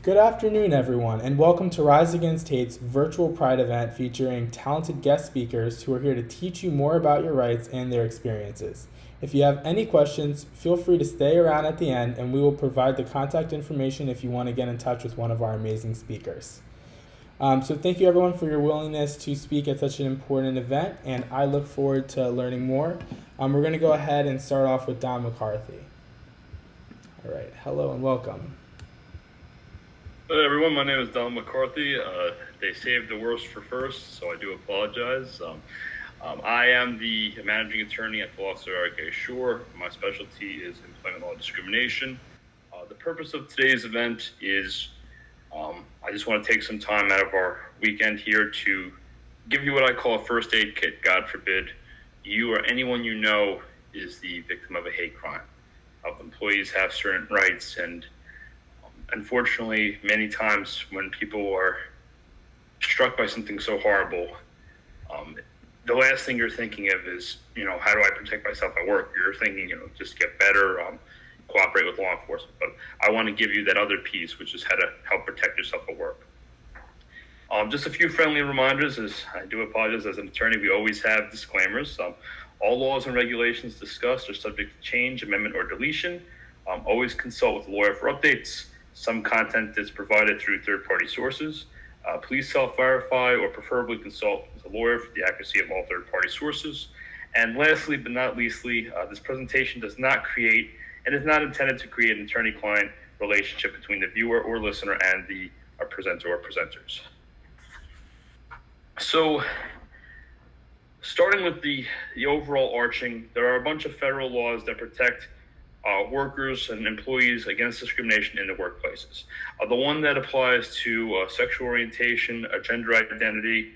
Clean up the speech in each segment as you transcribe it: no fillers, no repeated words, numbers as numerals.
Good afternoon, everyone, and welcome to Rise Against Hate's virtual Pride event featuring talented guest speakers who are here to teach you more about your rights and their experiences. If you have any questions, feel free to stay around at the end and we will provide the contact information if you want to get in touch with one of our amazing speakers. So thank you everyone for your willingness to speak at such an important event, and I look forward to learning more. We're going to go ahead and start off with Don McCarthy. All right, hello and welcome. Hello everyone, my name is Don McCarthy. They saved the worst for first, so I do apologize. I am the managing attorney at the law firm RK Shore. My specialty is employment law discrimination. The purpose of today's event is I just want to take some time out of our weekend here to give you what I call a first aid kit. God forbid you or anyone you know is the victim of a hate crime. Employees have certain rights, and unfortunately, many times when people are struck by something so horrible, the last thing you're thinking of is, how do I protect myself at work? You're thinking, just get better, cooperate with law enforcement. But I want to give you that other piece, which is how to help protect yourself at work. Just a few friendly reminders, as I do apologize, as an attorney, we always have disclaimers. All laws and regulations discussed are subject to change, amendment, or deletion. Always consult with a lawyer for updates. Some content is provided through third-party sources. Please self-verify or preferably consult with a lawyer for the accuracy of all third-party sources. And lastly, but not leastly, this presentation does not create and is not intended to create an attorney-client relationship between the viewer or listener and the presenter or presenters. So, starting with the overall arching, there are a bunch of federal laws that protect workers and employees against discrimination in the workplaces. The one that applies to sexual orientation, gender identity,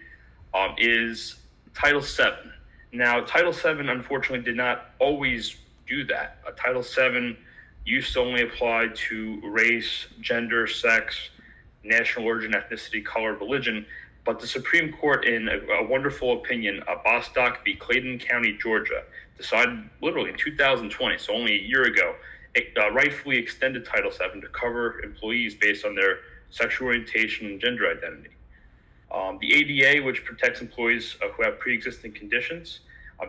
is Title VII. Now, Title VII, unfortunately, did not always do that. Title VII used to only apply to race, gender, sex, national origin, ethnicity, color, religion. But the Supreme Court, in a wonderful opinion, Bostock v. Clayton County, Georgia, decided literally in 2020, so only a year ago, it rightfully extended Title VII to cover employees based on their sexual orientation and gender identity. The ADA, which protects employees who have pre-existing conditions,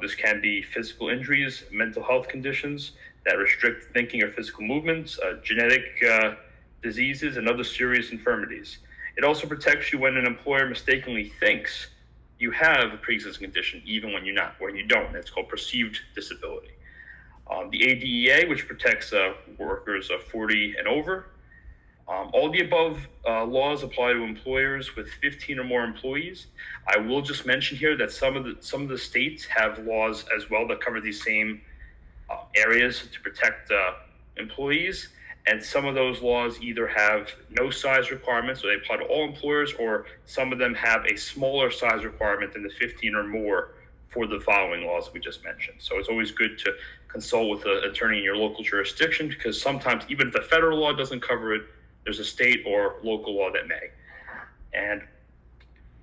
this can be physical injuries, mental health conditions that restrict thinking or physical movements, genetic diseases, and other serious infirmities. It also protects you when an employer mistakenly thinks you have a pre-existing condition, even when you don't. It's called perceived disability. The ADEA, which protects workers of 40 and over. All the above laws apply to employers with 15 or more employees. I will just mention here that some of the states have laws as well that cover these same areas to protect employees. And some of those laws either have no size requirements, so they apply to all employers, or some of them have a smaller size requirement than the 15 or more for the following laws we just mentioned. So it's always good to consult with an attorney in your local jurisdiction, because sometimes even if the federal law doesn't cover it, there's a state or local law that may. And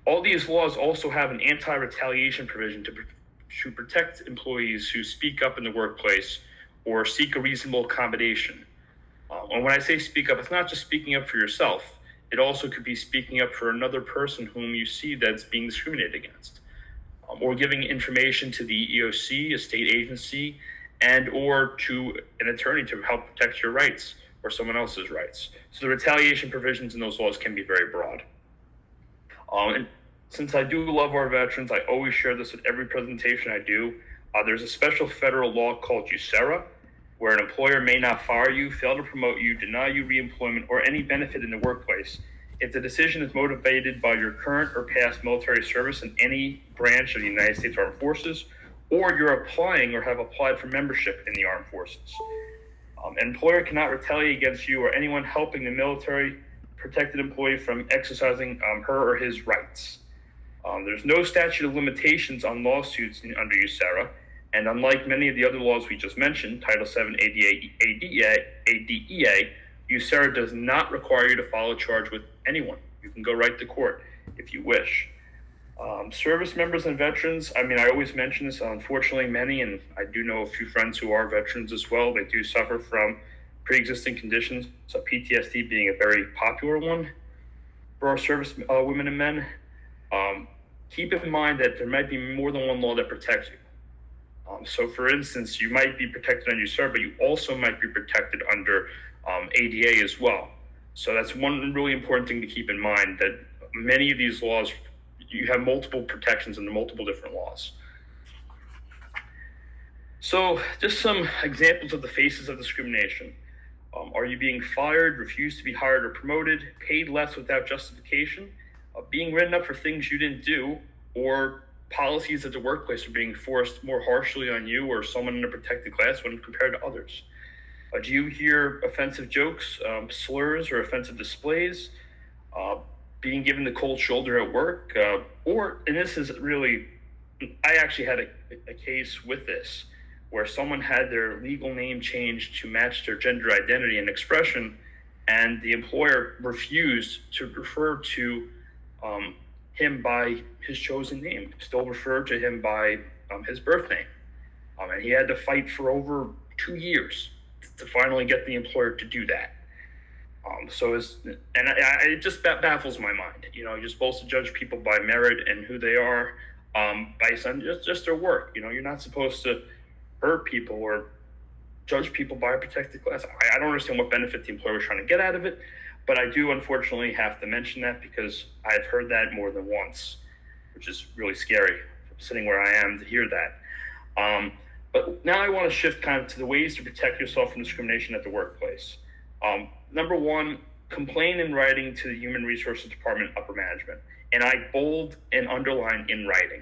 all these laws also have an anti-retaliation provision to protect employees who speak up in the workplace or seek a reasonable accommodation. And when I say speak up, it's not just speaking up for yourself. It also could be speaking up for another person whom you see that's being discriminated against, or giving information to the EEOC, a state agency, and or to an attorney to help protect your rights or someone else's rights. So the retaliation provisions in those laws can be very broad. And since I do love our veterans, I always share this with every presentation I do. There's a special federal law called USERRA, where an employer may not fire you, fail to promote you, deny you reemployment, or any benefit in the workplace if the decision is motivated by your current or past military service in any branch of the United States Armed Forces, or you're applying or have applied for membership in the Armed Forces. An employer cannot retaliate against you or anyone helping the military protected employee from exercising her or his rights. There's no statute of limitations on lawsuits under USERRA. And unlike many of the other laws we just mentioned, Title VII, ADEA, USERRA does not require you to file a charge with anyone. You can go right to court if you wish. Service members and veterans, I always mention this, unfortunately many, and I do know a few friends who are veterans as well, they do suffer from pre-existing conditions, so PTSD being a very popular one for our service women and men. Keep in mind that there might be more than one law that protects you. So, for instance, you might be protected under USERRA, but you also might be protected under ADA as well. So that's one really important thing to keep in mind, that many of these laws, you have multiple protections under multiple different laws. So just some examples of the faces of discrimination. Are you being fired, refused to be hired or promoted, paid less without justification, being written up for things you didn't do, or policies at the workplace are being forced more harshly on you or someone in a protected class when compared to others? Do you hear offensive jokes, slurs, or offensive displays, being given the cold shoulder at work, and this is really, I actually had a case with this, where someone had their legal name changed to match their gender identity and expression, and the employer refused to refer to him by his chosen name, still referred to him by his birth name. And he had to fight for over 2 years to finally get the employer to do that. It just baffles my mind. You're supposed to judge people by merit and who they are, based on just their work. You're not supposed to hurt people or judge people by a protected class. I don't understand what benefit the employer was trying to get out of it, but I do unfortunately have to mention that because I've heard that more than once, which is really scary, sitting where I am to hear that. But now I want to shift kind of to the ways to protect yourself from discrimination at the workplace. Number one, complain in writing to the Human Resources Department upper management. And I bold and underline in writing.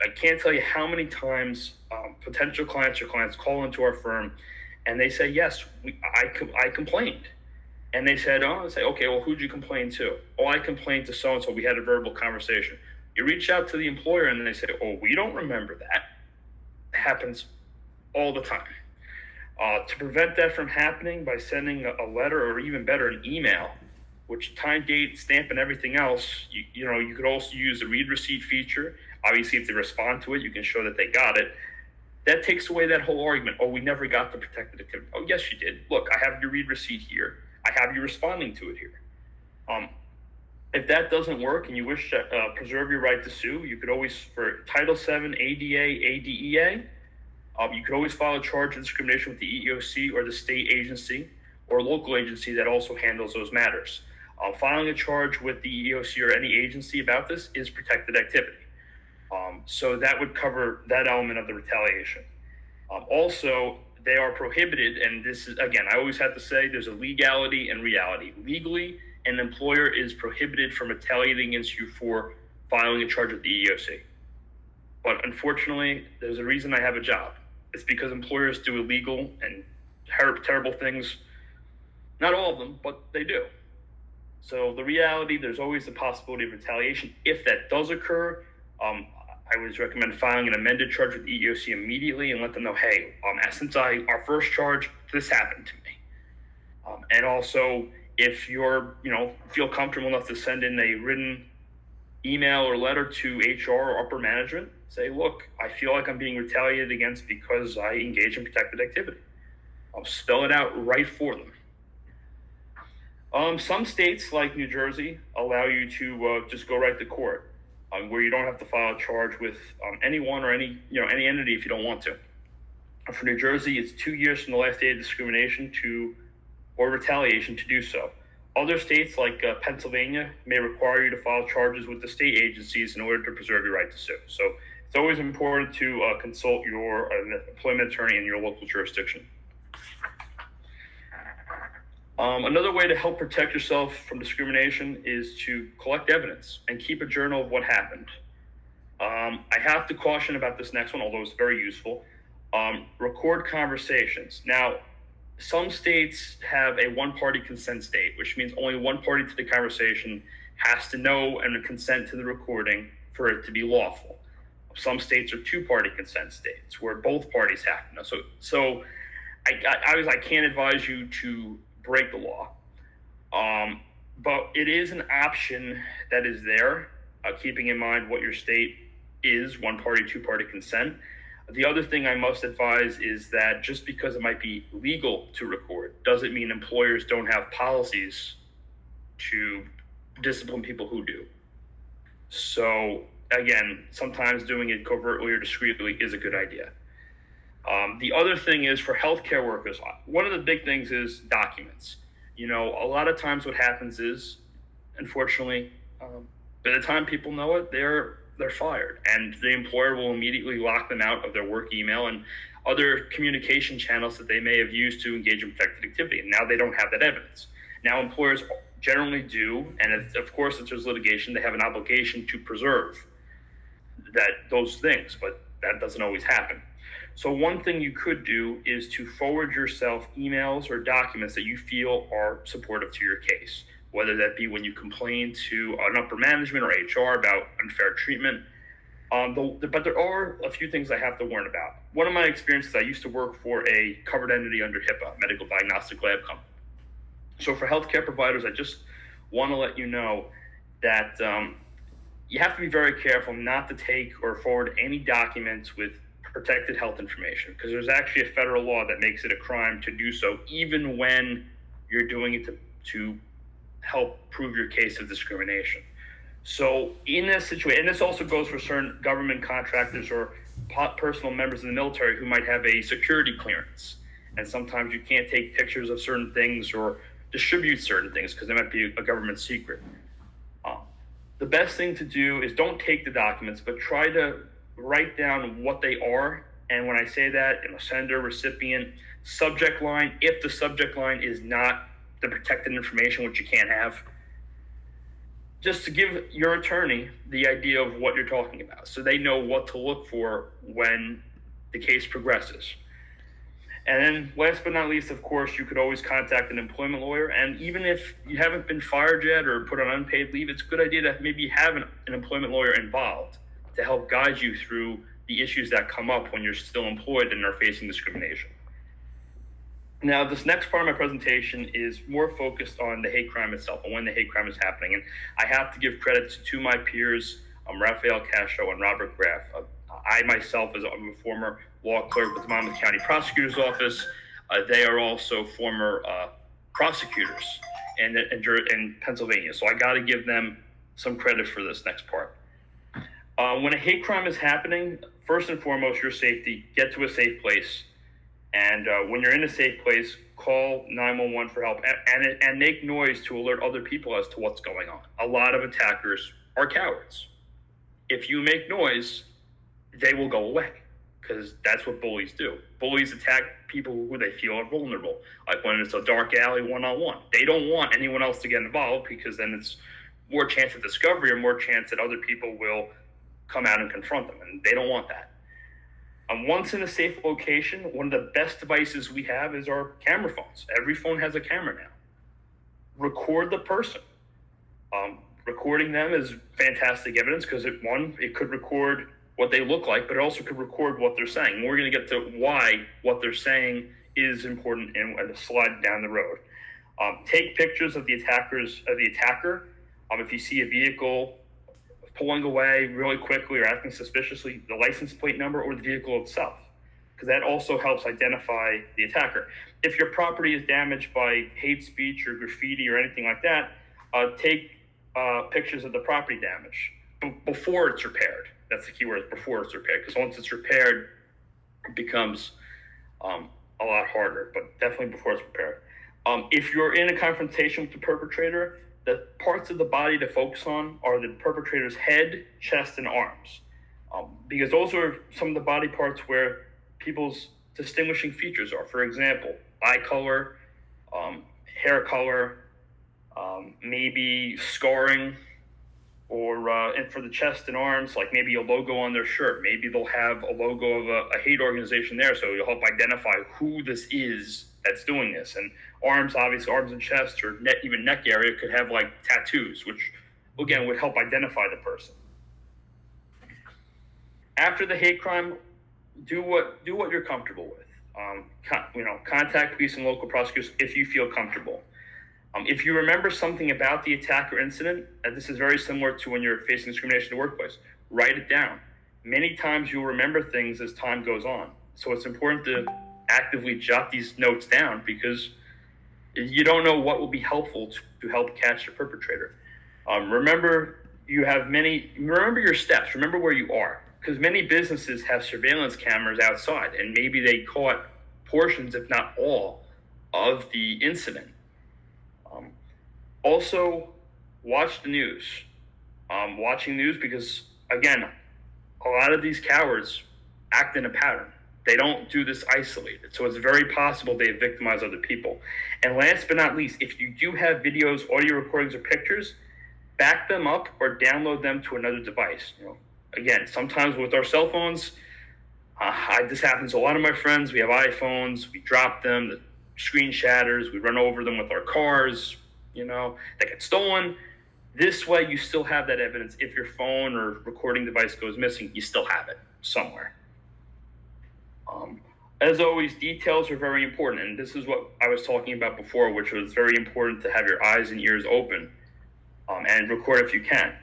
I can't tell you how many times potential clients or clients call into our firm and they say, yes, I complained. And they said, okay, well, who'd you complain to? Oh, I complained to so-and-so. We had a verbal conversation. You reach out to the employer and they say, oh, we don't remember that. It happens all the time. To prevent that from happening by sending a letter, or even better, an email, which time, date, stamp, and everything else, you could also use the read receipt feature. Obviously, if they respond to it, you can show that they got it. That takes away that whole argument. Oh, we never got the protected activity. Oh, yes, you did. Look, I have your read receipt here. I have you responding to it here. If that doesn't work and you wish to preserve your right to sue, you could always, for Title VII, ADA, ADEA, you could always file a charge of discrimination with the EEOC or the state agency or local agency that also handles those matters. Filing a charge with the EEOC or any agency about this is protected activity. So that would cover that element of the retaliation. Also, they are prohibited, and this is, again, I always have to say there's a legality and reality. Legally, an employer is prohibited from retaliating against you for filing a charge with the EEOC. But unfortunately, there's a reason I have a job. It's because employers do illegal and terrible things. Not all of them, but they do. So the reality, there's always the possibility of retaliation. If that does occur, I would recommend filing an amended charge with the EEOC immediately and let them know, hey, since our first charge, this happened to me. And also, if you're, feel comfortable enough to send in a written email or letter to HR or upper management, say, look, I feel like I'm being retaliated against because I engage in protected activity. I'll spell it out right for them. Some states, like New Jersey, allow you to just go right to court, where you don't have to file a charge with anyone or any entity if you don't want to. For New Jersey, it's 2 years from the last day of discrimination or retaliation to do so. Other states, like Pennsylvania, may require you to file charges with the state agencies in order to preserve your right to sue. So it's always important to consult your employment attorney in your local jurisdiction. Another way to help protect yourself from discrimination is to collect evidence and keep a journal of what happened. I have to caution about this next one, although it's very useful. Record conversations. Now, some states have a one-party consent state, which means only one party to the conversation has to know and consent to the recording for it to be lawful. Some states are two-party consent states where both parties have to know. So I can't advise you to break the law, but it is an option that is there, keeping in mind what your state is, one-party, two-party consent. The other thing I must advise is that just because it might be legal to record doesn't mean employers don't have policies to discipline people who do. So again, sometimes doing it covertly or discreetly is a good idea. The other thing is for healthcare workers, one of the big things is documents. A lot of times what happens is, unfortunately, by the time people know it, they're fired, and the employer will immediately lock them out of their work email and other communication channels that they may have used to engage in protected activity. And now they don't have that evidence. Now employers generally do, and of course, if there's litigation, they have an obligation to preserve those things, but that doesn't always happen. So one thing you could do is to forward yourself emails or documents that you feel are supportive to your case, whether that be when you complain to an upper management or HR about unfair treatment. But there are a few things I have to warn about. One of my experiences, I used to work for a covered entity under HIPAA, medical diagnostic lab company. So for healthcare providers, I just want to let you know that you have to be very careful not to take or forward any documents with protected health information, because there's actually a federal law that makes it a crime to do so, even when you're doing it to help prove your case of discrimination. So in this situation, and this also goes for certain government contractors or personal members of the military who might have a security clearance, and sometimes you can't take pictures of certain things or distribute certain things because they might be a government secret. The best thing to do is don't take the documents, but try to write down what they are. And when I say that, sender, recipient, subject line, if the subject line is not the protected information, which you can't have, just to give your attorney the idea of what you're talking about, so they know what to look for when the case progresses. And then last but not least, of course, you could always contact an employment lawyer. And even if you haven't been fired yet or put on unpaid leave, it's a good idea to maybe have an employment lawyer involved to help guide you through the issues that come up when you're still employed and are facing discrimination. Now, this next part of my presentation is more focused on the hate crime itself and when the hate crime is happening. And I have to give credit to my peers, Rafael Castro and Robert Graff. I myself, as I'm a former law clerk with the Monmouth County Prosecutor's Office, they are also former prosecutors in Pennsylvania. So I got to give them some credit for this next part. When a hate crime is happening, first and foremost, your safety, get to a safe place. And when you're in a safe place, call 911 for help and make noise to alert other people as to what's going on. A lot of attackers are cowards. If you make noise, they will go away, because that's what bullies do. Bullies attack people who they feel are vulnerable, like when it's a dark alley one-on-one. They don't want anyone else to get involved, because then it's more chance of discovery or more chance that other people will come out and confront them, and they don't want that. Once in a safe location, one of the best devices we have is our camera phones. Every phone has a camera now. Record the person. Recording them is fantastic evidence, because it could record what they look like, but it also could record what they're saying. And we're going to get to why what they're saying is important in a slide down the road. Take pictures of the attacker. If you see a vehicle pulling away really quickly or acting suspiciously, the license plate number or the vehicle itself, because that also helps identify the attacker. If your property is damaged by hate speech or graffiti or anything like that, take pictures of the property damage before it's repaired. That's the key word, before it's repaired, because once it's repaired, it becomes a lot harder, but definitely before it's repaired. If you're in a confrontation with the perpetrator, the parts of the body to focus on are the perpetrator's head, chest, and arms, because those are some of the body parts where people's distinguishing features are. For example, eye color, hair color, maybe scarring, or and for the chest and arms, like maybe a logo on their shirt. Maybe they'll have a logo of a hate organization there, so you'll help identify who this is that's doing this. And arms, obviously, arms and chest, or even neck area could have like tattoos, which again would help identify the person. After the hate crime, do what you're comfortable with. Contact police and local prosecutors if you feel comfortable. If you remember something about the attack or incident, this is very similar to when you're facing discrimination in the workplace, write it down. Many times you'll remember things as time goes on. So it's important to actively jot these notes down because you don't know what will be helpful to help catch the perpetrator. Remember your steps, remember where you are, because many businesses have surveillance cameras outside and maybe they caught portions, if not all, of the incident. Also, watch the news. Watching news because, again, a lot of these cowards act in a pattern. They don't do this isolated. So it's very possible they victimize other people. And last but not least, if you do have videos, audio recordings, or pictures, back them up or download them to another device. Again, sometimes with our cell phones, this happens to a lot of my friends. We have iPhones, we drop them, the screen shatters, we run over them with our cars, they get stolen. This way, you still have that evidence. If your phone or recording device goes missing, you still have it somewhere. As always, details are very important, and this is what I was talking about before, which was very important to have your eyes and ears open and record if you can.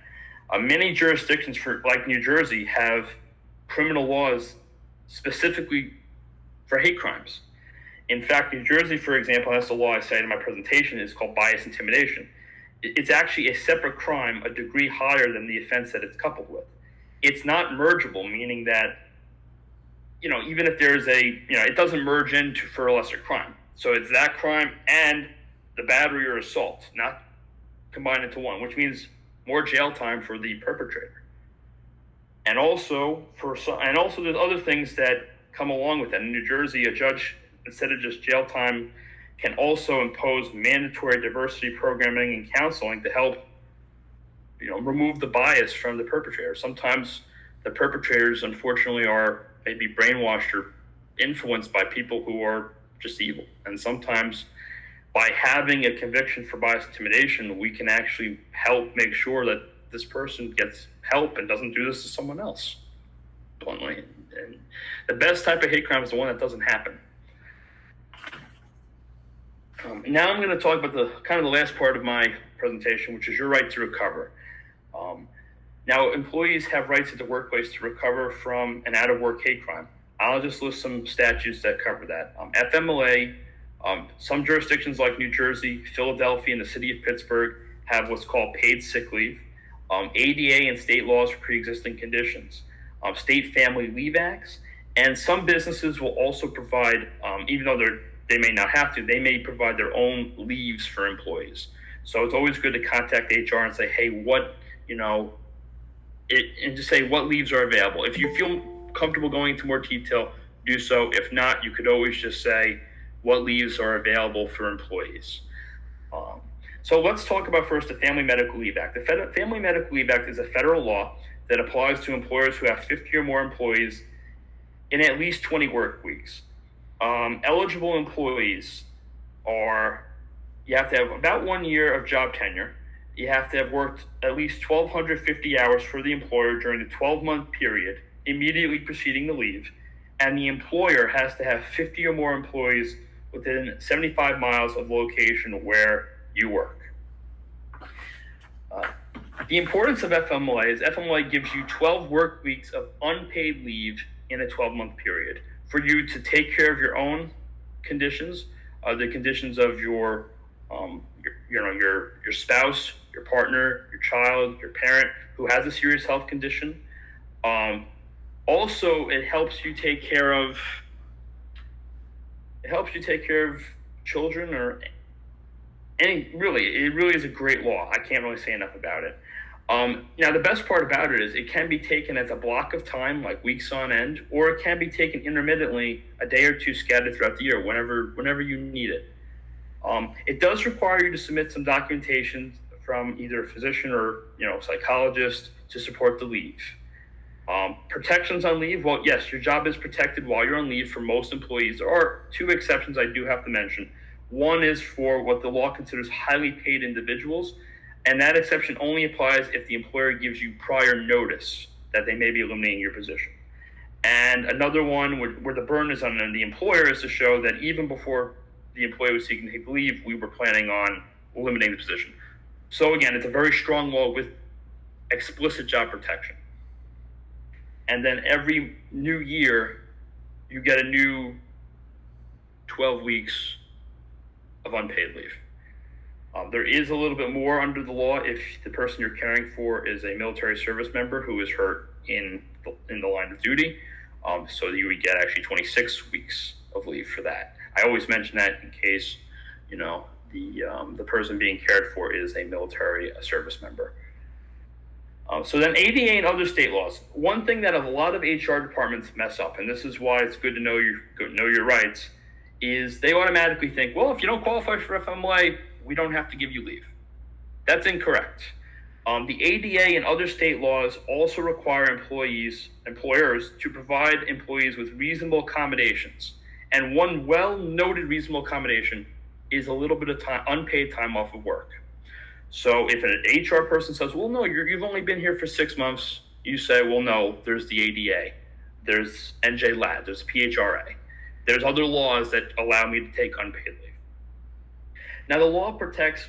Many jurisdictions, like New Jersey, have criminal laws specifically for hate crimes. In fact, New Jersey, for example, that's the law I cited in my presentation, is called bias intimidation. It's actually a separate crime, a degree higher than the offense that it's coupled with. It's not mergeable, meaning that, even if there's it doesn't merge into for a lesser crime. So it's that crime and the battery or assault, not combined into one, which means more jail time for the perpetrator. And also there's other things that come along with that. In New Jersey, a judge, instead of just jail time, can also impose mandatory diversity programming and counseling to help, remove the bias from the perpetrator. Sometimes the perpetrators, unfortunately, are maybe brainwashed or influenced by people who are just evil. And sometimes by having a conviction for bias intimidation, we can actually help make sure that this person gets help and doesn't do this to someone else, bluntly. And the best type of hate crime is the one that doesn't happen. Now I'm going to talk about the last part of my presentation, which is your right to recover. Now, employees have rights at the workplace to recover from an out-of-work hate crime. I'll just list some statutes that cover that. FMLA, some jurisdictions like New Jersey, Philadelphia, and the city of Pittsburgh have what's called paid sick leave. ADA and state laws for pre-existing conditions. State family leave acts. And some businesses will also provide, even though they may not have to, they may provide their own leaves for employees. So it's always good to contact HR and say, hey, and just say what leaves are available. If you feel comfortable going into more detail, do so. If not, you could always just say what leaves are available for employees. So let's talk about first the Family Medical Leave Act. The Family Medical Leave Act is a federal law that applies to employers who have 50 or more employees in at least 20 work weeks. Eligible employees you have to have about 1 year of job tenure. You have to have worked at least 1,250 hours for the employer during the 12-month period immediately preceding the leave, and the employer has to have 50 or more employees within 75 miles of the location where you work. The importance of FMLA is FMLA gives you 12 work weeks of unpaid leave in a 12-month period for you to take care of your own conditions, the conditions of your spouse, your partner, your child, your parent who has a serious health condition. Also, it helps you take care of children or it really is a great law. I can't really say enough about it. Now, the best part about it is it can be taken as a block of time, like weeks on end, or it can be taken intermittently, a day or two scattered throughout the year, whenever you need it. It does require you to submit some documentation from either a physician or psychologist to support the leave. Protections on leave. Well, yes, your job is protected while you're on leave for most employees. There are two exceptions I do have to mention. One is for what the law considers highly paid individuals, and that exception only applies if the employer gives you prior notice that they may be eliminating your position. And another one where the burden is on the employer is to show that even before the employee was seeking to take leave, we were planning on eliminating the position. So again, it's a very strong law with explicit job protection. and then every new year you get a new 12 weeks of unpaid leave. There is a little bit more under the law if the person you're caring for is a military service member who is hurt in the line of duty. So you would get actually 26 weeks of leave for that. I always mention that in case, the person being cared for is a military service member. So then ADA and other state laws. One thing that a lot of HR departments mess up, and this is why it's good to know your rights, is they automatically think, well, if you don't qualify for FMLA, we don't have to give you leave. That's incorrect. The ADA and other state laws also require employers to provide employees with reasonable accommodations. And one well-noted reasonable accommodation is a little bit of unpaid time off of work. So if an HR person says, well, no, you've only been here for 6 months, you say, well, no, there's the ADA, there's NJ-LAD, there's PHRA. There's other laws that allow me to take unpaid leave. Now, the law protects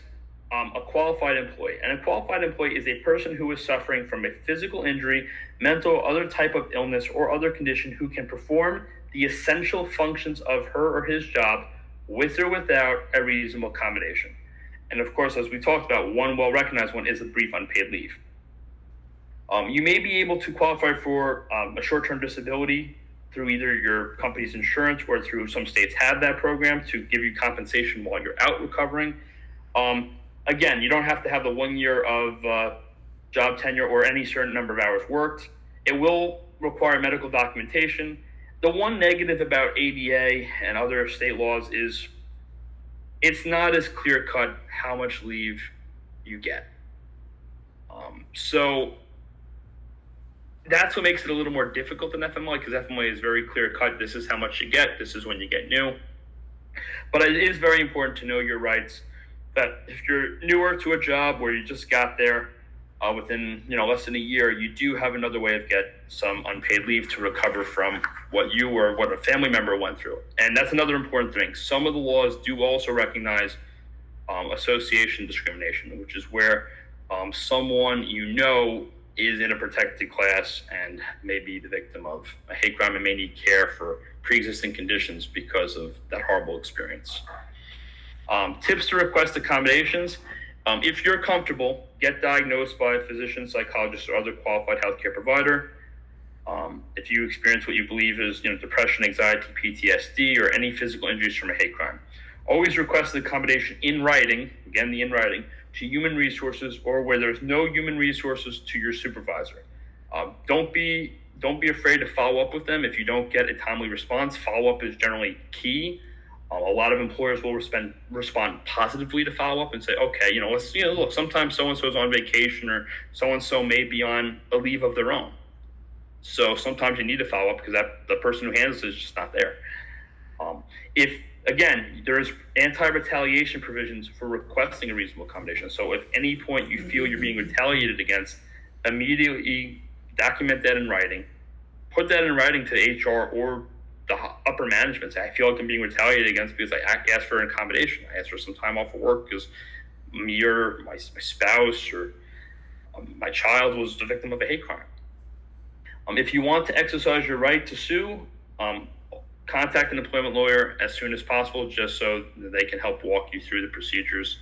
a qualified employee. And a qualified employee is a person who is suffering from a physical injury, mental, or other type of illness or other condition who can perform the essential functions of her or his job with or without a reasonable accommodation. And of course, as we talked about, one well-recognized one is a brief unpaid leave. You may be able to qualify for a short-term disability through either your company's insurance or through some states have that program to give you compensation while you're out recovering. Again, you don't have to have the 1 year of job tenure or any certain number of hours worked. It will require medical documentation. The one negative about ADA and other state laws is it's not as clear-cut how much leave you get. So that's what makes it a little more difficult than FMLA, because FMLA is very clear-cut. This is how much you get. This is when you get new. But it is very important to know your rights, that if you're newer to a job where you just got there within less than a year, you do have another way of get some unpaid leave to recover from what you or what a family member went through. And that's another important thing. Some of the laws do also recognize association discrimination, which is where someone is in a protected class and may be the victim of a hate crime and may need care for pre-existing conditions because of that horrible experience. Tips to request accommodations. If you're comfortable, get diagnosed by a physician, psychologist, or other qualified healthcare provider. If you experience what you believe is depression, anxiety, PTSD, or any physical injuries from a hate crime, always request an accommodation in writing, again, the in writing, to human resources or where there's no human resources to your supervisor. Don't be afraid to follow up with them. If you don't get a timely response, follow-up is generally key. A lot of employers will respond positively to follow up and say, okay, look, sometimes so-and-so is on vacation or so-and-so may be on a leave of their own. So sometimes you need to follow up because the person who handles it is just not there. There's anti-retaliation provisions for requesting a reasonable accommodation. So if any point you feel you're being retaliated against, immediately document that in writing, put that in writing to HR or the upper management. Say, I feel like I'm being retaliated against because I asked for an accommodation. I asked for some time off of work because me or my spouse or my child was the victim of a hate crime. If you want to exercise your right to sue, contact an employment lawyer as soon as possible, just so that they can help walk you through the procedures,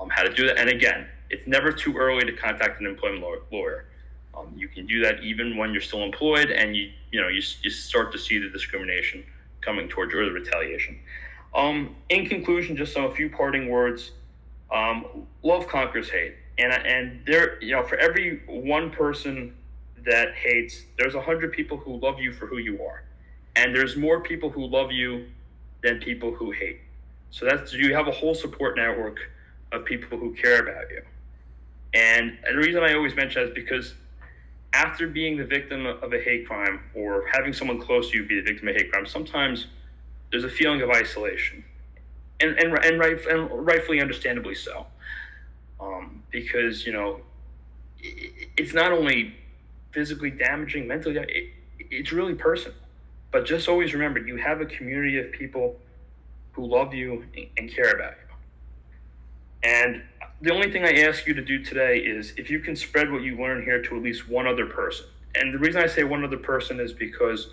how to do that. And again, it's never too early to contact an employment lawyer. You can do that even when you're still employed, and you start to see the discrimination coming towards you or the retaliation. In conclusion, just a few parting words. Love conquers hate, and there, for every one person that hates, there's 100 people who love you for who you are, and there's more people who love you than people who hate. So you have a whole support network of people who care about you. And the reason I always mention that is because after being the victim of a hate crime or having someone close to you be the victim of a hate crime, sometimes there's a feeling of isolation, and rightfully, understandably so, because it's not only physically damaging, mentally, it's really personal. But just always remember, you have a community of people who love you and care about you. And the only thing I ask you to do today is, if you can spread what you learn here to at least one other person, And the reason I say one other person is because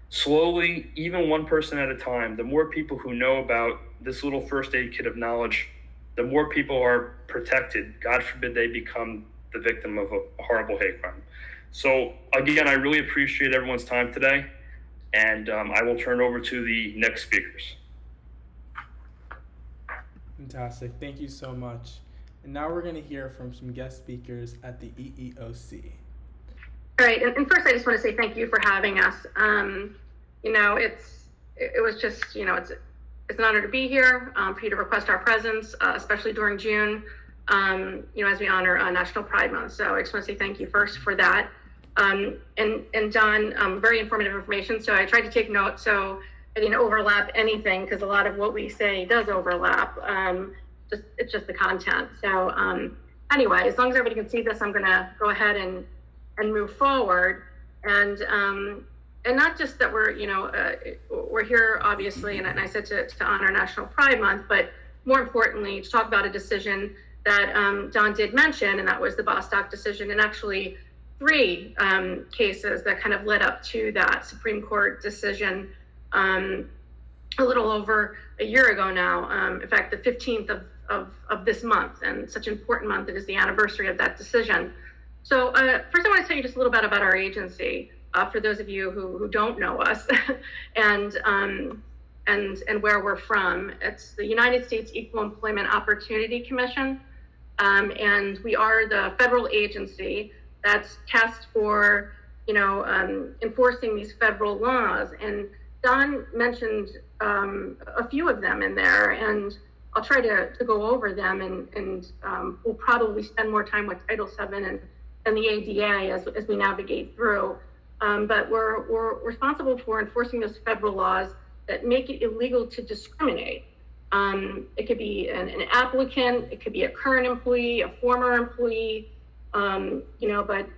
slowly, even one person at a time, the more people who know about this little first aid kit of knowledge, the more people are protected. God forbid they become the victim of a horrible hate crime. So again, I really appreciate everyone's time today, and I will turn it over to the next speakers. Fantastic. Thank you so much. And now we're going to hear from some guest speakers at the EEOC. All right, and first I just want to say thank you for having us. It was just, it's an honor to be here, for you to request our presence, especially during June, as we honor National Pride Month. So I just want to say thank you first for that. And Don, very informative information. So I tried to take notes so I didn't overlap anything, because a lot of what we say does overlap. It's just the content. So anyway, as long as everybody can see this, I'm going to go ahead and move forward. And not just that we're here, obviously, and I said to honor National Pride Month, but more importantly, to talk about a decision that Don did mention, and that was the Bostock decision, and actually 3 cases that kind of led up to that Supreme Court decision a little over a year ago now. In fact, the 15th of this month, and such an important month, it is the anniversary of that decision. So first I want to tell you just a little bit about our agency, for those of you who don't know us, and where we're from. It's the United States Equal Employment Opportunity Commission, and we are the federal agency that's tasked for, enforcing these federal laws. And Don mentioned a few of them in there, and I'll try to go over them, and we'll probably spend more time with Title VII and the ADA as we navigate through. But we're responsible for enforcing those federal laws that make it illegal to discriminate. It could be an applicant, it could be a current employee, a former employee, but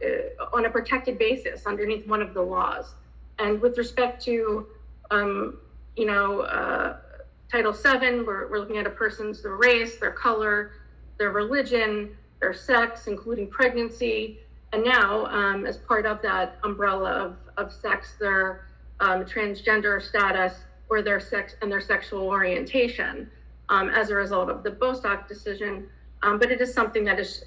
on a protected basis underneath one of the laws. And with respect to, Title VII, we're looking at a person's their race, their color, their religion, their sex, including pregnancy, and now, as part of that umbrella of sex, their transgender status, or their sex and their sexual orientation, as a result of the Bostock decision. But it is something that is,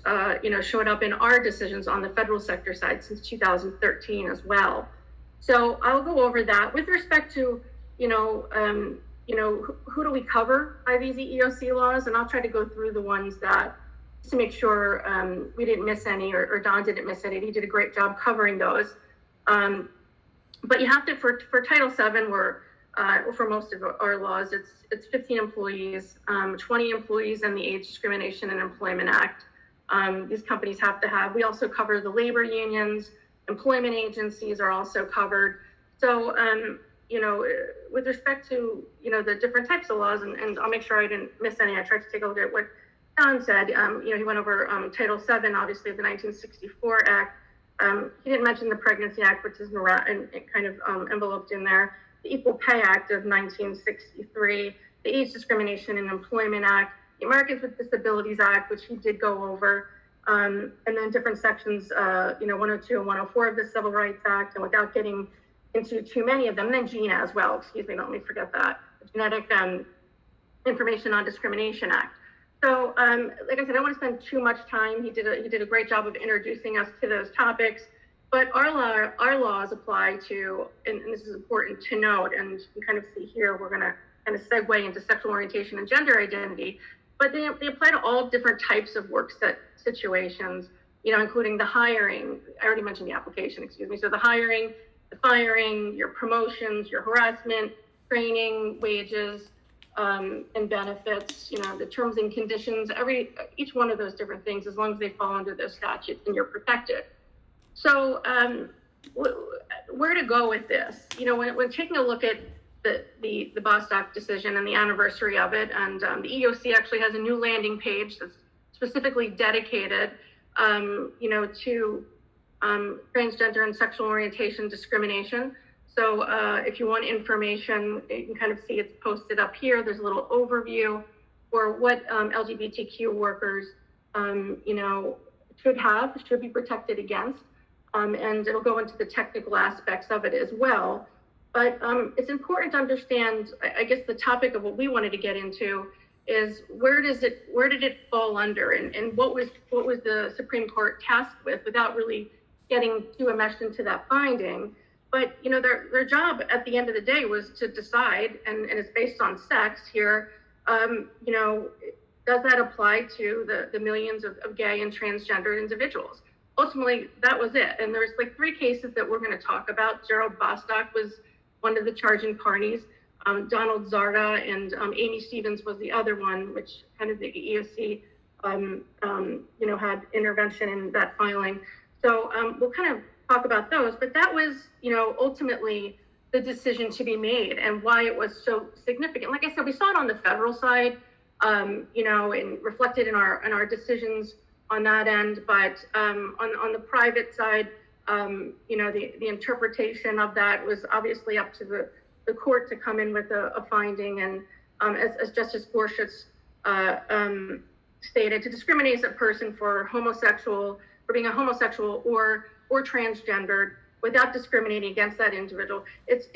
showed up in our decisions on the federal sector side since 2013 as well. So I'll go over that with respect to, who do we cover by these EEOC laws, and I'll try to go through the ones that, to make sure we didn't miss any, or Don didn't miss any. He did a great job covering those. But you have to, for Title VII, for most of our laws, it's 15 employees, 20 employees in the Age Discrimination and Employment Act. These companies have to have. We also cover the labor unions, employment agencies are also covered. So, with respect to, the different types of laws, and I'll make sure I didn't miss any. I tried to take a look at what Don said. He went over Title VII, obviously, of the 1964 Act. He didn't mention the Pregnancy Act, which is kind of enveloped in there. The Equal Pay Act of 1963, the Age Discrimination and Employment Act, the Americans with Disabilities Act, which he did go over, and then different sections, 102 and 104 of the Civil Rights Act, and without getting into too many of them, and then GINA as well, excuse me, don't let me forget that, the Genetic Information on Discrimination Act. So, like I said, I don't want to spend too much time. He did a great job of introducing us to those topics. But our laws apply to, and this is important to note, and you can kind of see here, we're going to kind of segue into sexual orientation and gender identity, but they apply to all different types of work situations, including the hiring. I already mentioned the application, excuse me. So the hiring, the firing, your promotions, your harassment, training, wages, and benefits, the terms and conditions, each one of those different things, as long as they fall under those statutes, and you're protected. So where to go with this? When taking a look at the Bostock decision and the anniversary of it, and the EEOC actually has a new landing page that's specifically dedicated, to transgender and sexual orientation discrimination. So if you want information, you can kind of see it's posted up here. There's a little overview for what LGBTQ workers, should be protected against. and it'll go into the technical aspects of it as well. But it's important to understand, I guess the topic of what we wanted to get into is where did it fall under, and what was the Supreme Court tasked with, without really getting too enmeshed into that finding. But their job at the end of the day was to decide, and it's based on sex here. Does that apply to the millions of gay and transgender individuals? Ultimately, that was it. And there's like 3 cases that we're going to talk about. Gerald Bostock was one of the charging parties. Donald Zarda and Amy Stevens was the other one, which kind of the EEOC, had intervention in that filing. So we'll kind of talk about those. But that was, ultimately the decision to be made and why it was so significant. Like I said, we saw it on the federal side, and reflected in our decisions on that end. But on the private side, the interpretation of that was obviously up to the court to come in with a finding. And as Justice Gorsuch stated, to discriminate a person for being a homosexual or transgendered without discriminating against that individual, it's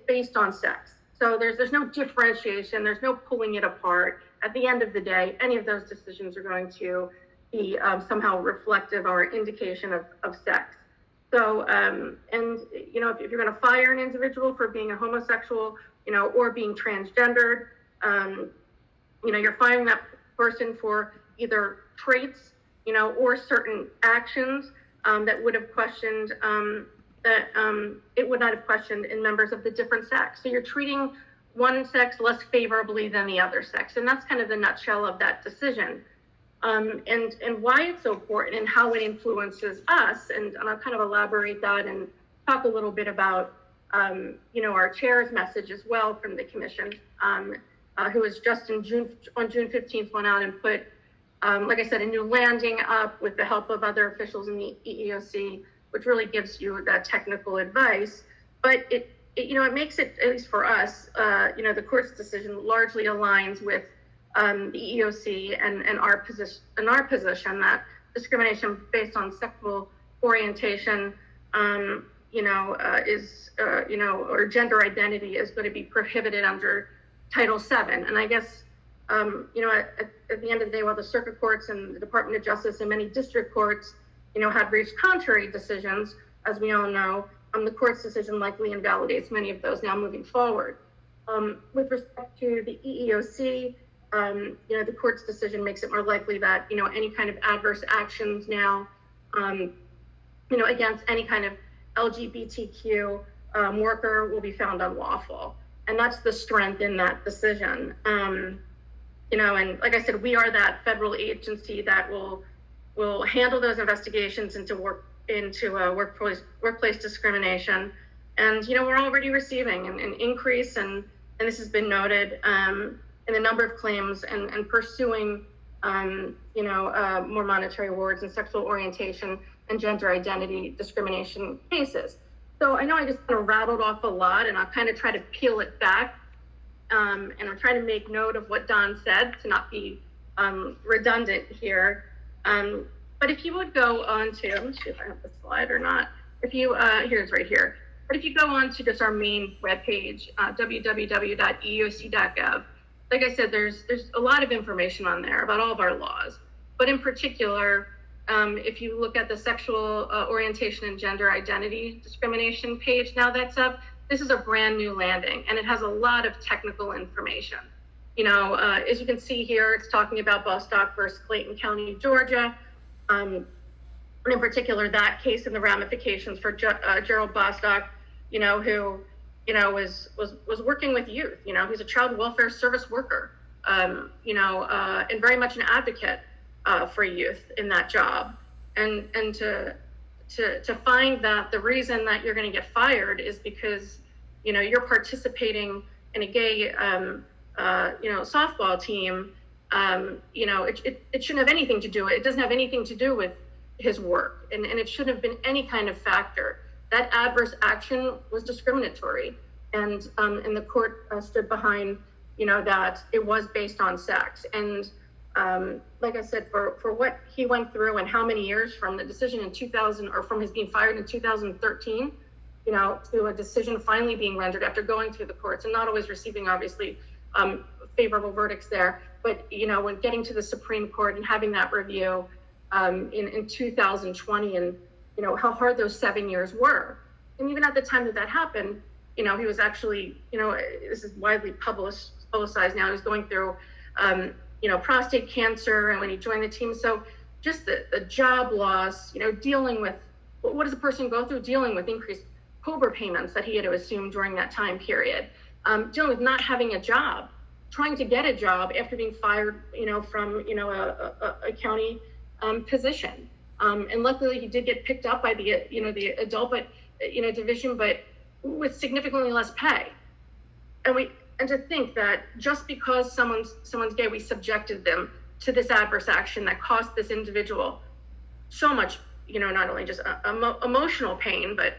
based on sex. So there's no differentiation, there's no pulling it apart. At the end of the day, any of those decisions are going to be somehow reflective or indication of sex. So, if you're going to fire an individual for being a homosexual, or being transgendered, you're firing that person for either traits, or certain actions that would have questioned, it would not have questioned in members of the different sex. So you're treating one sex less favorably than the other sex. And that's kind of the nutshell of that decision. And why it's so important and how it influences us. And I'll kind of elaborate that and talk a little bit about, our chair's message as well from the commission, who was just on June 15th, went out and put, like I said, a new landing up with the help of other officials in the EEOC, which really gives you that technical advice. But it makes it, at least for us, the court's decision largely aligns with the EEOC and our position that discrimination based on sexual orientation, or gender identity is going to be prohibited under Title VII. And I guess, at the end of the day, while the circuit courts and the Department of Justice and many district courts, had reached contrary decisions, as we all know, the court's decision likely invalidates many of those now moving forward. With respect to the EEOC, the court's decision makes it more likely that, any kind of adverse actions now, against any kind of LGBTQ worker will be found unlawful. And that's the strength in that decision. And like I said, we are that federal agency that will handle those investigations into workplace discrimination. And, we're already receiving an increase, and this has been noted, in the number of claims and pursuing, more monetary awards in sexual orientation and gender identity discrimination cases. So I know I just kind of rattled off a lot, and I'll kind of try to peel it back. And I'm trying to make note of what Don said to not be redundant here. But if you would go on to, let me see if I have the slide or not. If you, here's right here. But if you go on to just our main webpage, www.eeoc.gov, like I said, there's a lot of information on there about all of our laws. But in particular, if you look at the sexual orientation and gender identity discrimination page now that's up, this is a brand new landing, and it has a lot of technical information. As you can see here, it's talking about Bostock versus Clayton County, Georgia. And in particular, that case and the ramifications for Gerald Bostock, who, was working with youth. He's a child welfare service worker, and very much an advocate for youth in that job. And to find that the reason that you're going to get fired is because, you're participating in a gay, softball team, it shouldn't have anything to do with it. It doesn't have anything to do with his work. And it shouldn't have been any kind of factor. That adverse action was discriminatory. And the court stood behind, that it was based on sex. And like I said, for what he went through and how many years from the decision in 2000, or from his being fired in 2013, to a decision finally being rendered after going through the courts and not always receiving, obviously, favorable verdicts there. But, when getting to the Supreme Court and having that review in 2020, and, how hard those 7 years were. And even at the time that happened, he was actually, this is widely publicized now, he was going through, prostate cancer, and when he joined the team. So just the job loss, dealing with, what does a person go through dealing with increased COBRA payments that he had to assume during that time period, dealing with not having a job, trying to get a job after being fired, from, a county position. And luckily he did get picked up by the, the adult, division, but with significantly less pay. And to think that just because someone's gay, we subjected them to this adverse action that cost this individual so much, not only just emotional pain, but,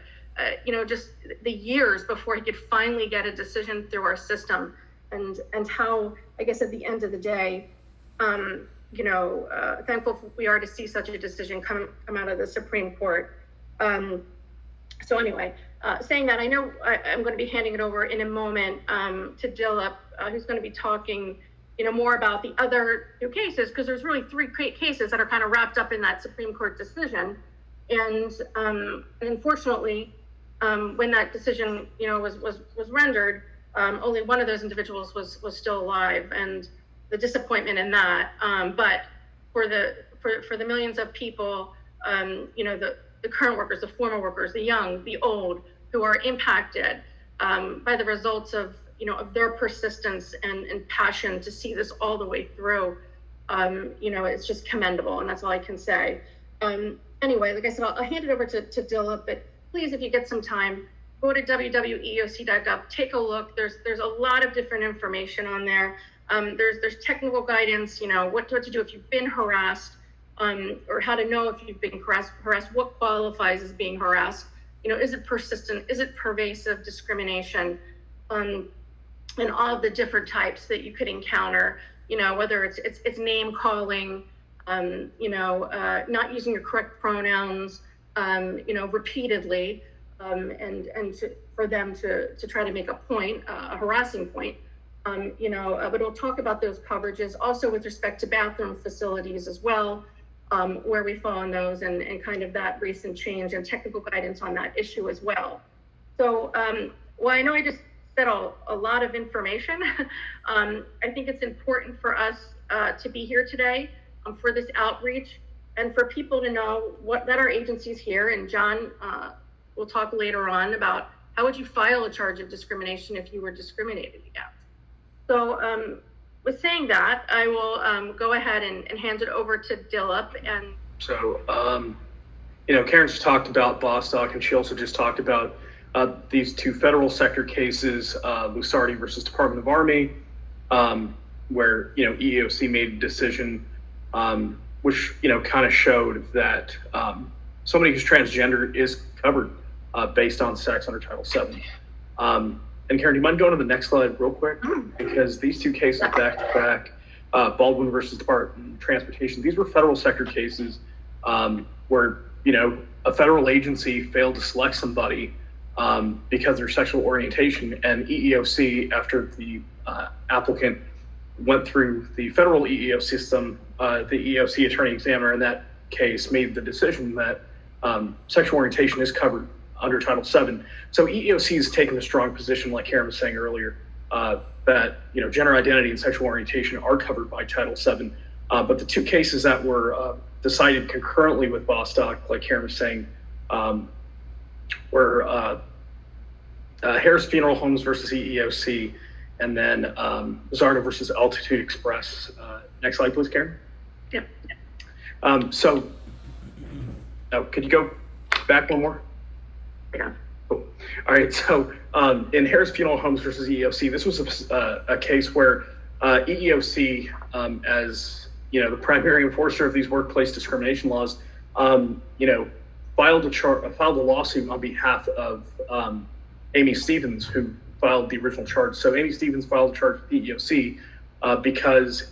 just the years before he could finally get a decision through our system, and how, I guess, at the end of the day, thankful we are to see such a decision come out of the Supreme Court. So anyway, saying that, I know I'm going to be handing it over in a moment to Dilip, who's going to be talking, more about the other two cases, because there's really three cases that are kind of wrapped up in that Supreme Court decision. And unfortunately, when that decision, was rendered, only one of those individuals was still alive, and the disappointment in that. But for the millions of people, the current workers, the former workers, the young, the old, who are impacted by the results of their persistence and passion to see this all the way through, it's just commendable, and that's all I can say. Anyway, like I said, I'll hand it over to Dilip, but please, if you get some time, go to www.eeoc.gov, take a look. There's a lot of different information on there. There's technical guidance, what to do if you've been harassed, or how to know if you've been harassed, what qualifies as being harassed, is it persistent, is it pervasive discrimination, and all of the different types that you could encounter, whether it's name calling, not using your correct pronouns, repeatedly, and for them to try to make a point, a harassing point, but we'll talk about those coverages also with respect to bathroom facilities as well, where we fall on those, and kind of that recent change and technical guidance on that issue as well. So, well, I know I just said a lot of information. I think it's important for us to be here today for this outreach, and for people to know that our agency's here. And John will talk later on about how would you file a charge of discrimination if you were discriminated against. So with saying that, I will go ahead and hand it over to Dilip. And so, Karen just talked about Bostock, and she also just talked about these two federal sector cases, Lusardi versus Department of Army, where, EEOC made a decision, which, kind of showed that somebody who's transgender is covered based on sex under Title VII. And Karen, do you mind going to the next slide real quick? Because these two cases back to back, Baldwin versus Department of Transportation, these were federal sector cases where, a federal agency failed to select somebody because of their sexual orientation, and EEOC, after the applicant went through the federal EEOC system, the EEOC attorney examiner in that case made the decision that sexual orientation is covered under Title VII. So EEOC has taken a strong position, like Karen was saying earlier, that gender identity and sexual orientation are covered by Title VII. But the two cases that were decided concurrently with Bostock, like Karen was saying, were Harris Funeral Homes versus EEOC, and then Zarda versus Altitude Express. Next slide, please, Karen. Yep. Could you go back one more? Yeah. Cool. All right. So in Harris Funeral Homes versus EEOC, this was a case where EEOC, as the primary enforcer of these workplace discrimination laws, filed a lawsuit on behalf of Amy Stevens, who filed the original charge. So Amy Stevens filed a charge with EEOC because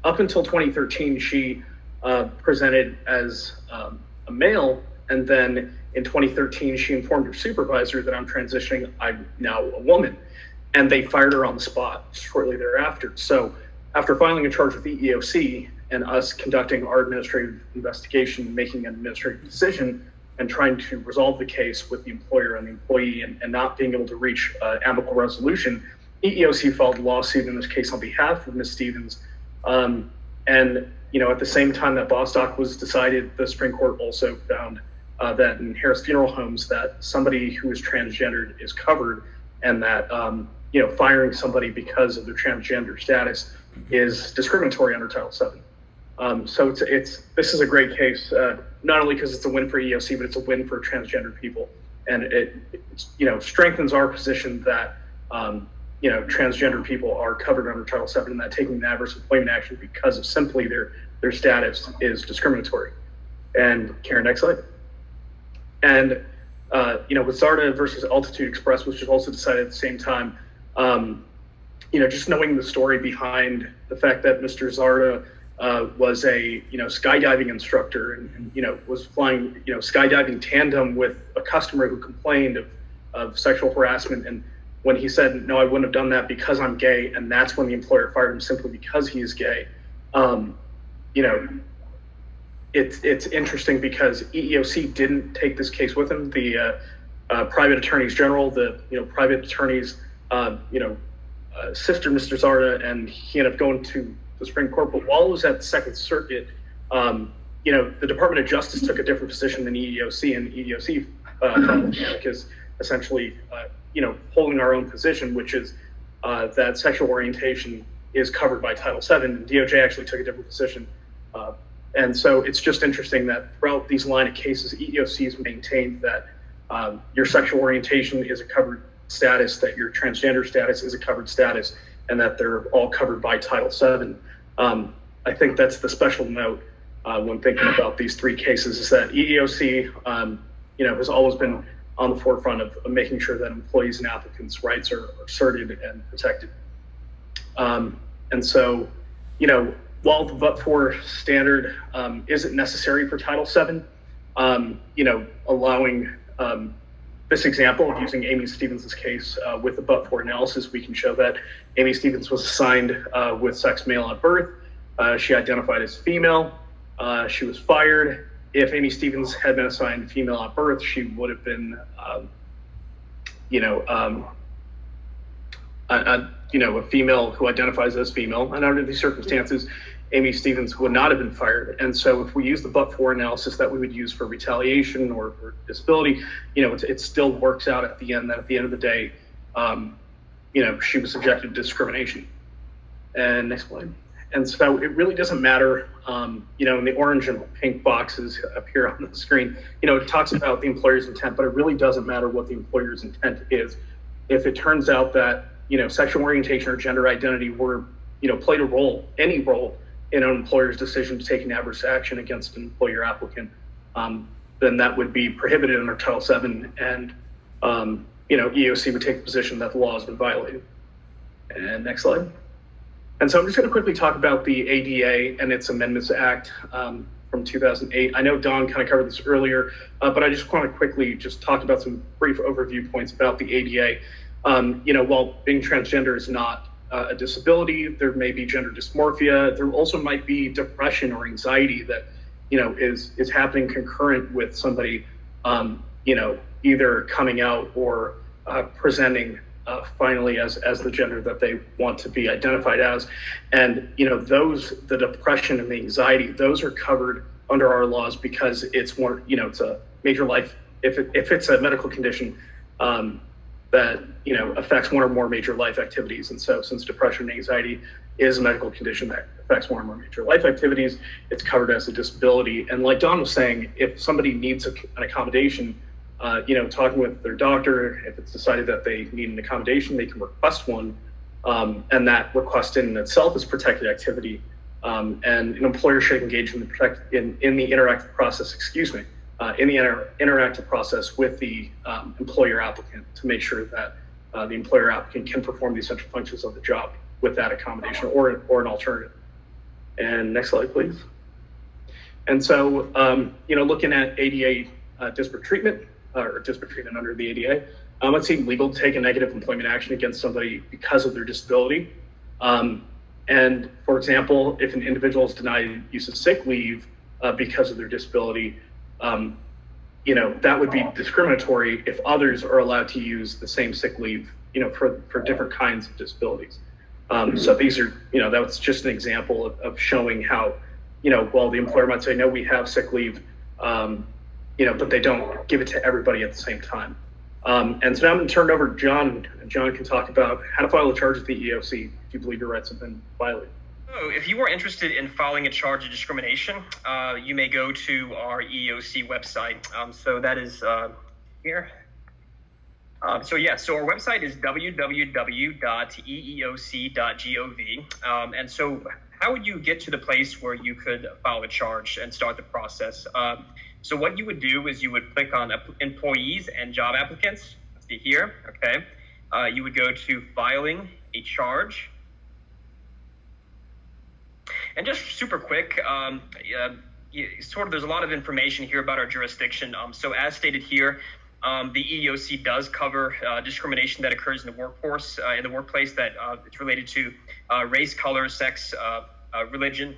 up until 2013, she presented as a male, and then in 2013, she informed her supervisor that I'm transitioning, I'm now a woman, and they fired her on the spot shortly thereafter. So after filing a charge with the EEOC and us conducting our administrative investigation, making an administrative decision, and trying to resolve the case with the employer and the employee and not being able to reach amicable resolution, EEOC filed a lawsuit in this case on behalf of Ms. Stevens. And at the same time that Bostock was decided, the Supreme Court also found that in Harris Funeral Homes that somebody who is transgendered is covered, and that firing somebody because of their transgender status is discriminatory under Title VII. So this is a great case, not only because it's a win for EEOC, but it's a win for transgender people, and it strengthens our position that transgender people are covered under Title VII, and that taking an adverse employment action because of simply their status is discriminatory. And Karen, next slide. And with Zarda versus Altitude Express, which was also decided at the same time, just knowing the story behind the fact that Mr. Zarda was a skydiving instructor and was flying skydiving tandem with a customer who complained of sexual harassment, and when he said, no, I wouldn't have done that because I'm gay, and that's when the employer fired him simply because he is gay. It's interesting because EEOC didn't take this case with him. The private attorneys general, the private attorney's sister, Mr. Zarda, and he ended up going to the Supreme Court. But while it was at the Second Circuit, the Department of Justice took a different position than EEOC, and EEOC is essentially holding our own position, which is that sexual orientation is covered by Title VII, and DOJ actually took a different position. And so it's just interesting that throughout these line of cases, EEOC has maintained that your sexual orientation is a covered status, that your transgender status is a covered status, and that they're all covered by Title VII. I think that's the special note when thinking about these three cases, is that EEOC, has always been on the forefront of making sure that employees and applicants' rights are asserted and protected. And so, while the but-for standard isn't necessary for Title VII, allowing this example of using Amy Stevens' case with the but-for analysis, we can show that Amy Stevens was assigned with sex male at birth. She identified as female. She was fired. If Amy Stevens had been assigned female at birth, she would have been, a female who identifies as female. And under these circumstances, Amy Stevens would not have been fired. And so if we use the but-for analysis that we would use for retaliation or for disability, it still works out at the end that at the end of the day, she was subjected to discrimination. And next slide. And so it really doesn't matter, in the orange and pink boxes up here on the screen, it talks about the employer's intent, but it really doesn't matter what the employer's intent is. If it turns out that, sexual orientation or gender identity played a role, any role in an employer's decision to take an adverse action against an employer applicant, then that would be prohibited under Title VII, and, EEOC would take the position that the law has been violated. And next slide. And so I'm just going to quickly talk about the ADA and its Amendments Act from 2008. I know Don kind of covered this earlier, but I just want to quickly just talk about some brief overview points about the ADA. While being transgender is not a disability, there may be gender dysmorphia. There also might be depression or anxiety that, is happening concurrent with somebody, either coming out or presenting finally as the gender that they want to be identified as. And, the depression and the anxiety, those are covered under our laws because it's more, it's a major life, if it's a medical condition that, affects one or more major life activities. And so since depression and anxiety is a medical condition that affects one or more major life activities, it's covered as a disability. And like Don was saying, if somebody needs an accommodation, talking with their doctor, if it's decided that they need an accommodation, they can request one, and that request in itself is protected activity. And an employer should engage in the interactive process, interactive process with the employer applicant to make sure that the employer applicant can perform the essential functions of the job with that accommodation or an alternative. And next slide, please. And so, looking at ADA disparate treatment or disparate treatment under the ADA, it's illegal to take a negative employment action against somebody because of their disability. And for example, if an individual is denied use of sick leave because of their disability, that would be discriminatory if others are allowed to use the same sick leave, for different kinds of disabilities. So these are, that's just an example of showing how, while the employer might say, no, we have sick leave, but they don't give it to everybody at the same time. And so now I'm going to turn it over to John, and John can talk about how to file a charge with the EEOC if you believe your rights have been violated. So if you are interested in filing a charge of discrimination, you may go to our EEOC website. So that is here. So our website is www.eeoc.gov. And so how would you get to the place where you could file a charge and start the process? So what you would do is you would click on employees and job applicants. Let's see here, okay. You would go to filing a charge. And just super quick, there's a lot of information here about our jurisdiction. So as stated here, the EEOC does cover discrimination that occurs in the workforce, in the workplace that it's related to race, color, sex, religion,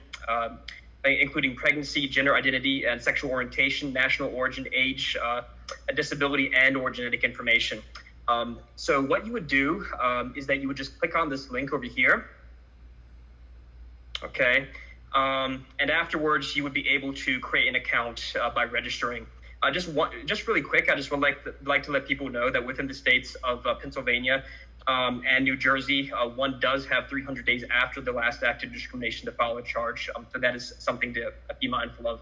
including pregnancy, gender identity, and sexual orientation, national origin, age, a disability, and or genetic information. So what you would do is that you would just click on this link over here. Okay, and afterwards you would be able to create an account by registering. Just really quick, I just would like to let people know that within the states of Pennsylvania and New Jersey, one does have 300 days after the last act of discrimination to file a charge. So that is something to be mindful of.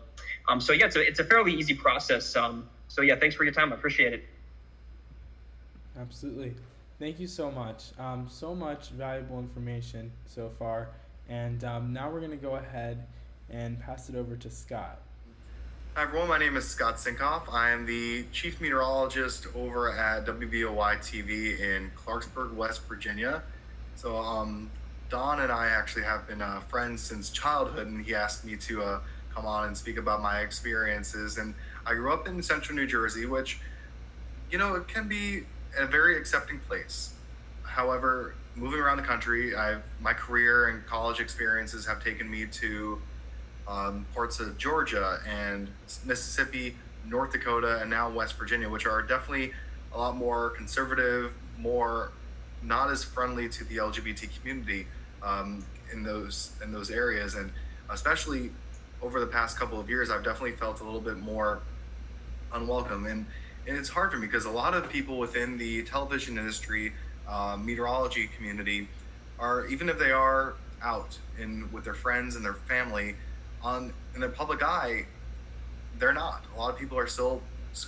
It's a fairly easy process. Thanks for your time. I appreciate it. Absolutely. Thank you so much. So much valuable information so far. And now we're going to go ahead and pass it over to Scott. Hi everyone, my name is Scott Sinkoff. I am the chief meteorologist over at WBOY TV in Clarksburg, West Virginia. So Don and I actually have been friends since childhood, and he asked me to come on and speak about my experiences. And I grew up in central New Jersey, which, it can be a very accepting place. However, moving around the country, my career and college experiences have taken me to parts of Georgia and Mississippi, North Dakota, and now West Virginia, which are definitely a lot more conservative, more not as friendly to the LGBT community in those areas. And especially over the past couple of years, I've definitely felt a little bit more unwelcome. And it's hard for me because a lot of people within the television industry, meteorology community, are, even if they are out with their friends and their family in the public eye, they're not. A lot of people are still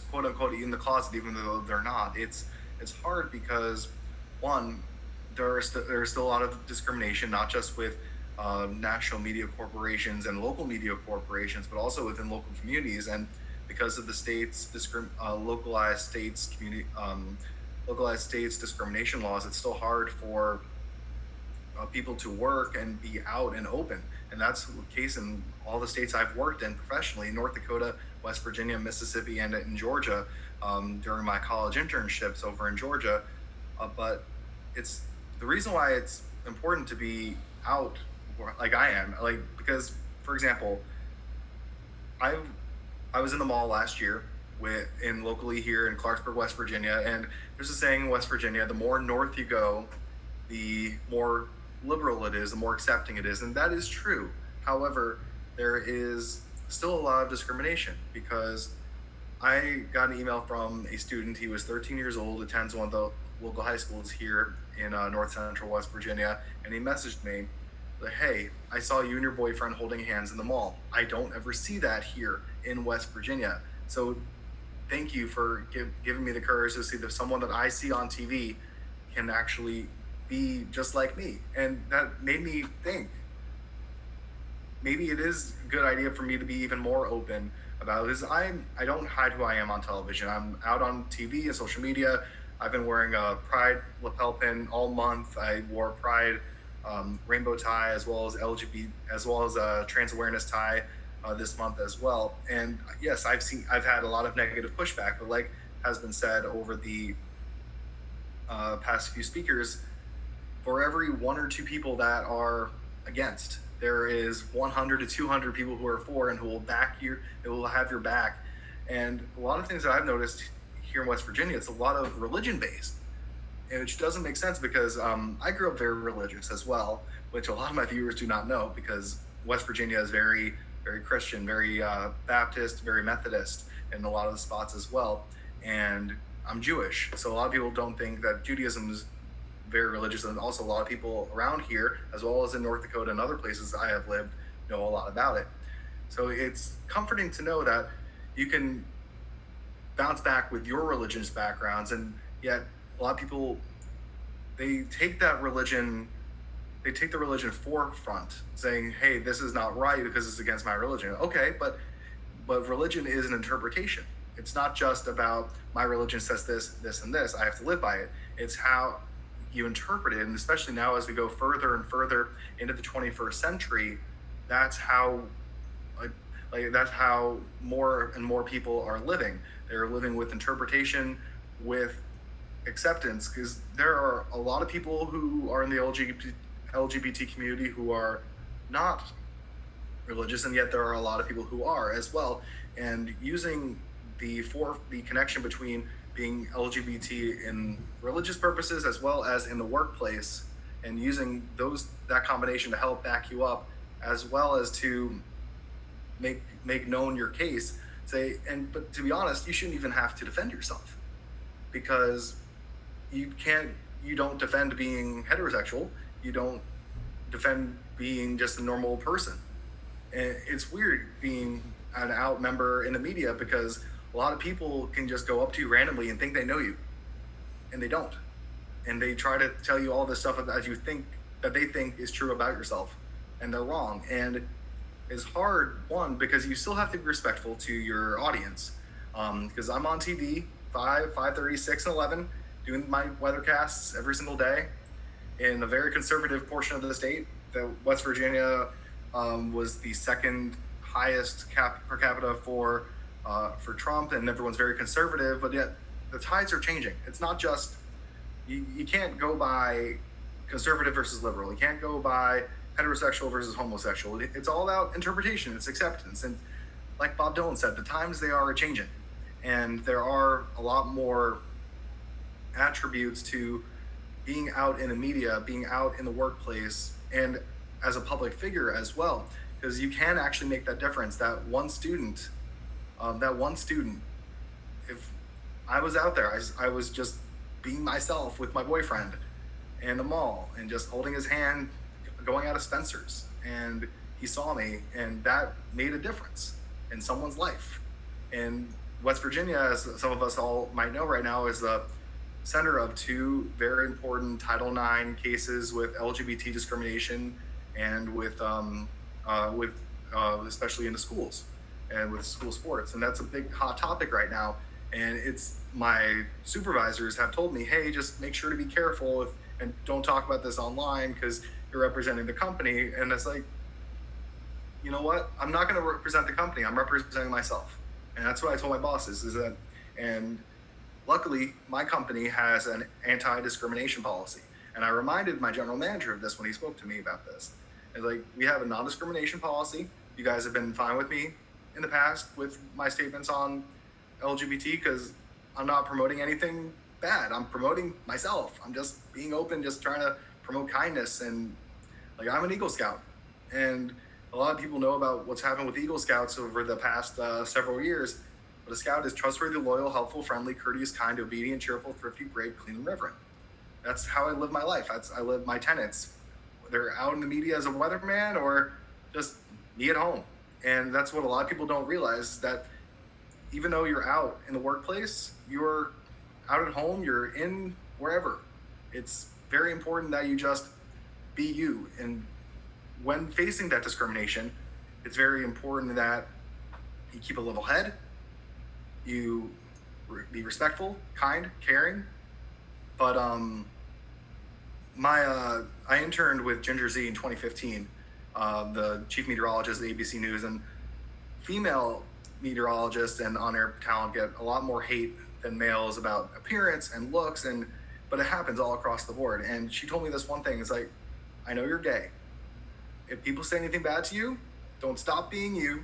quote unquote in the closet, even though they're not. It's hard because, one, there's still a lot of discrimination, not just with national media corporations and local media corporations, but also within local communities. And because of the state's localized states discrimination laws, it's still hard for people to work and be out and open. And that's the case in all the states I've worked in professionally: North Dakota, West Virginia, Mississippi, and in Georgia during my college internships over in Georgia. But it's the reason why it's important to be out like I am, because, for example, I was in the mall last year locally here in Clarksburg, West Virginia, and there's a saying in West Virginia: the more north you go, the more liberal it is, the more accepting it is. And that is true. However, there is still a lot of discrimination, because I got an email from a student. He was 13 years old, attends one of the local high schools here in North Central West Virginia, and he messaged me, "Hey, I saw you and your boyfriend holding hands in the mall. I don't ever see that here in West Virginia. So thank you for giving me the courage to see that someone that I see on TV can actually be just like me." And that made me think, maybe it is a good idea for me to be even more open about it, because I don't hide who I am on television. I'm out on TV and social media. I've been wearing a Pride lapel pin all month. I wore Pride rainbow tie, as well as LGBT, as well as trans awareness tie this month as well. And yes, I've had a lot of negative pushback, but like has been said over the past few speakers, for every one or two people that are against, there is 100 to 200 people who are for and who will back you, who will have your back. And a lot of things that I've noticed here in West Virginia, it's a lot of religion based, which doesn't make sense because I grew up very religious as well, which a lot of my viewers do not know, because West Virginia is very, very Christian, very Baptist, very Methodist in a lot of the spots as well. And I'm Jewish, so a lot of people don't think that Judaism is very religious, and also a lot of people around here, as well as in North Dakota and other places I have lived, know a lot about it. So it's comforting to know that you can bounce back with your religious backgrounds, and yet a lot of people, they take the religion forefront, saying, hey, this is not right because it's against my religion. Okay, but religion is an interpretation. It's not just about my religion says this, this, and this, I have to live by it. It's how you interpret it, and especially now as we go further and further into the 21st century, that's how that's how more and more people are living. They're living with interpretation, with acceptance, because there are a lot of people who are in the LGBT community who are not religious, and yet there are a lot of people who are as well. And using the connection between being LGBT in religious purposes as well as in the workplace, and using that combination to help back you up, as well as to make known your case. But to be honest, you shouldn't even have to defend yourself, because you don't defend being heterosexual, you don't defend being just a normal person. And it's weird being an out member in the media, because a lot of people can just go up to you randomly and think they know you, and they don't. And they try to tell you all this stuff that they think is true about yourself, and they're wrong. And it's hard, one, because you still have to be respectful to your audience. Because I'm on TV 5:30, 6, and 11, doing my weathercasts every single day in a very conservative portion of the state. West Virginia was the second highest per capita for Trump, and everyone's very conservative, but yet the tides are changing. It's not just, you can't go by conservative versus liberal. You can't go by heterosexual versus homosexual. It's all about interpretation, it's acceptance. And like Bob Dylan said, the times, they are changing. And there are a lot more attributes to being out in the media, being out in the workplace, and as a public figure as well, because you can actually make that difference. That one student, if I was out there, I was just being myself with my boyfriend in the mall and just holding his hand going out of Spencer's, and he saw me, and that made a difference in someone's life. And West Virginia, as some of us all might know right now, is the center of two very important Title IX cases with LGBT discrimination, and with especially in the schools and with school sports. And that's a big hot topic right now. And it's, my supervisors have told me, hey, just make sure to be careful and don't talk about this online because you're representing the company. And it's like, you know what? I'm not going to represent the company. I'm representing myself. And that's what I told my bosses and luckily my company has an anti-discrimination policy. And I reminded my general manager of this when he spoke to me about this. It's like, we have a non-discrimination policy. You guys have been fine with me in the past with my statements on LGBT because I'm not promoting anything bad. I'm promoting myself. I'm just being open, just trying to promote kindness. And like, I'm an Eagle Scout, and a lot of people know about what's happened with Eagle Scouts over the past several years. But a Scout is trustworthy, loyal, helpful, friendly, courteous, kind, obedient, cheerful, thrifty, brave, clean, and reverent. That's how I live my life. I live my tenets. They're out in the media as a weatherman or just me at home. And that's what a lot of people don't realize, is that even though you're out in the workplace, you're out at home, you're in wherever. It's very important that you just be you. And when facing that discrimination, it's very important that you keep a level head, you be respectful, kind, caring, but I interned with Ginger Z in 2015, the chief meteorologist at ABC News, and female meteorologists and on-air talent get a lot more hate than males about appearance and looks, but it happens all across the board. And she told me this one thing: it's like, I know you're gay. If people say anything bad to you, don't stop being you.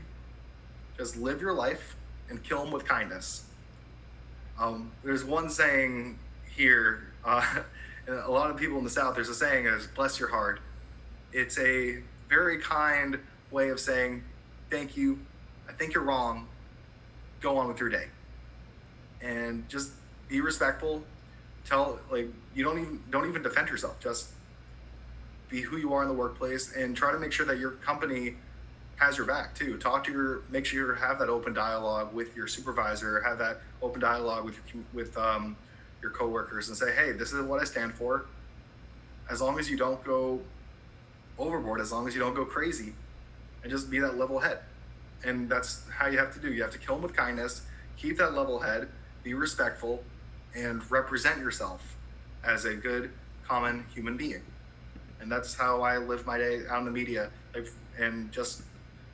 Just live your life and kill them with kindness. There's one saying here, and a lot of people in the South, there's a saying is bless your heart. It's a very kind way of saying, thank you, I think you're wrong, go on with your day. And just be respectful. You don't even defend yourself, just be who you are in the workplace, and try to make sure that your company has your back too. Make sure you have that open dialogue with your supervisor, have that open dialogue with your coworkers, and say, hey, this is what I stand for. As long as you don't go overboard, as long as you don't go crazy, and just be that level head. And that's how you have to do. You have to kill them with kindness, keep that level head, be respectful, and represent yourself as a good, common human being. And that's how I live my day out in the media, and just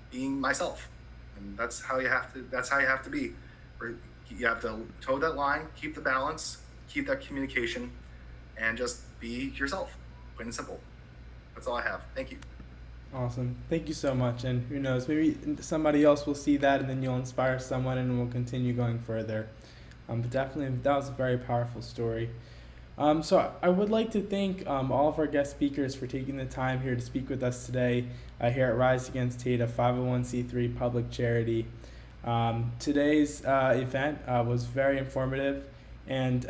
being myself. And that's how you have to be. You have to toe that line, keep the balance, keep that communication, and just be yourself, plain and simple. That's all I have. Thank you. Awesome. Thank you so much. And who knows, maybe somebody else will see that, and then you'll inspire someone, and we'll continue going further. But definitely, that was a very powerful story. So I would like to thank all of our guest speakers for taking the time here to speak with us today here at Rise Against Hate, a 501c3 public charity. Today's event was very informative, and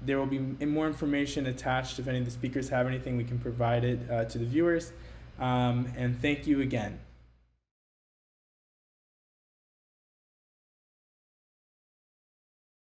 there will be more information attached. If any of the speakers have anything, we can provide it to the viewers. And thank you again.